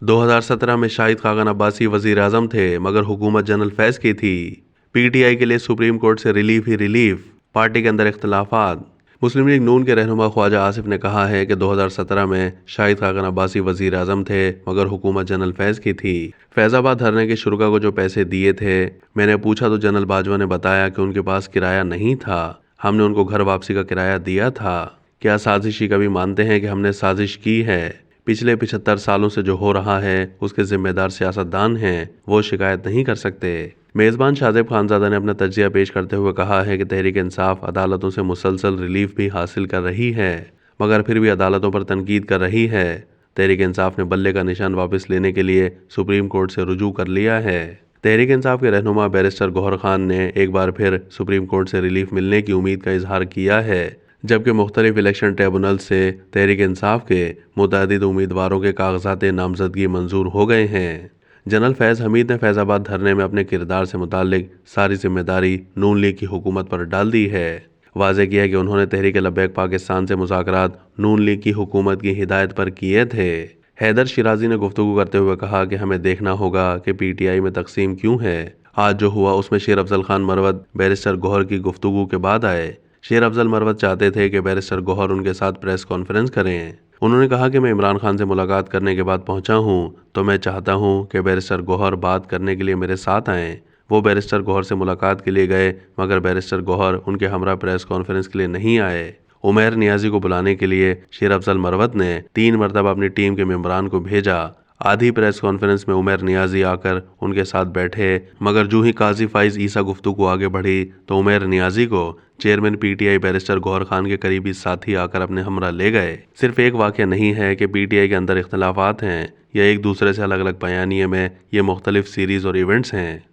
2017 में शाहिद खाकन अब्बासी वजीर आजम थे, मगर हुकूमत जनरल फैज़ की थी। PTI के लिए सुप्रीम कोर्ट से रिलीफ ही रिलीफ, पार्टी के अंदर इख्तलाफात। मुस्लिम लीग नून के रहनुमा ख्वाजा आसिफ ने कहा है कि 2017 में शाहिद खाकन अब्बासी वजीर आजम थे, मगर हुकूमत जनरल फैज़ की थी। फैज़ाबाद धरने के शुरका को जो पैसे दिए थे, मैंने पूछा तो जनरल बाजवा ने बताया कि उनके पास किराया नहीं था, हमने उनको घर वापसी का किराया दिया था। क्या साजिशी कभी मानते हैं कि हमने साजिश की है? पिछले 75 सालों से जो हो रहा है उसके जिम्मेदार सियासतदान हैं, वो शिकायत नहीं कर सकते। मेज़बान शाहज़ेब खानज़ादा ने अपना तज्ज़िया पेश करते हुए कहा है कि तहरीक इंसाफ अदालतों से मुसलसल रिलीफ भी हासिल कर रही है, मगर फिर भी अदालतों पर तनकीद कर रही है। तहरीक इंसाफ ने बल्ले का निशान वापस लेने के लिए सुप्रीम कोर्ट से रुजू कर लिया है। तहरीक इंसाफ के रहनुमा बैरिस्टर गौहर खान ने एक बार फिर सुप्रीम कोर्ट से रिलीफ मिलने की उम्मीद का इजहार किया है, जबकि मुख्तलिफ इलेक्शन ट्रिब्यूनल से तहरीक इंसाफ के मुतअद्दिद उम्मीदवारों के कागजात नामजदगी मंजूर हो गए हैं। जनरल फैज़ हमीद ने फैज़ाबाद धरने में अपने किरदार से मुताल्लिक सारी जिम्मेदारी नून लीग की हुकूमत पर डाल दी है। वाज़ेह किया कि उन्होंने तहरीक लब्बैक पाकिस्तान से मुज़ाकरात नून लीग की हुकूमत की हिदायत पर किए थे। हैदर शिराजी ने गुफ्तगू करते हुए कहा कि हमें देखना होगा कि PTI में तकसीम क्यों है। आज जो हुआ उसमें शेर अफजल खान मरवत बैरिस्टर गौहर की गुफ्तगू के बाद आए। शेर अफजल मरवत चाहते थे कि बैरिस्टर गौहर उनके साथ प्रेस कॉन्फ्रेंस करें। उन्होंने कहा कि मैं इमरान खान से मुलाकात करने के बाद पहुंचा हूं, तो मैं चाहता हूं कि बैरिस्टर गौहर बात करने के लिए मेरे साथ आएं। वो बैरिस्टर गौहर से मुलाकात के लिए गए, मगर बैरिस्टर गौहर उनके हमरा प्रेस कॉन्फ्रेंस के लिए नहीं आए। उमैर नियाजी को बुलाने के लिए शेर अफजल मरवत ने 3 मरतबा अपनी टीम के मेंबरान को भेजा। आधी प्रेस कॉन्फ्रेंस में उमैर नियाजी आकर उनके साथ बैठे, मगर जो ही काजी फाइज ईसा गुफ्तगू आगे बढ़ी तो उमैर नियाजी को chairman PTI barrister Gohar Khan के करीबी साथी आकर अपने हमरा ले गए। सिर्फ एक वाक़या नहीं है कि PTI के अंदर इख्तलाफात हैं या एक दूसरे से अलग अलग बयानिए में ये मुख्तलिफ सीरीज़ और इवेंट्स हैं।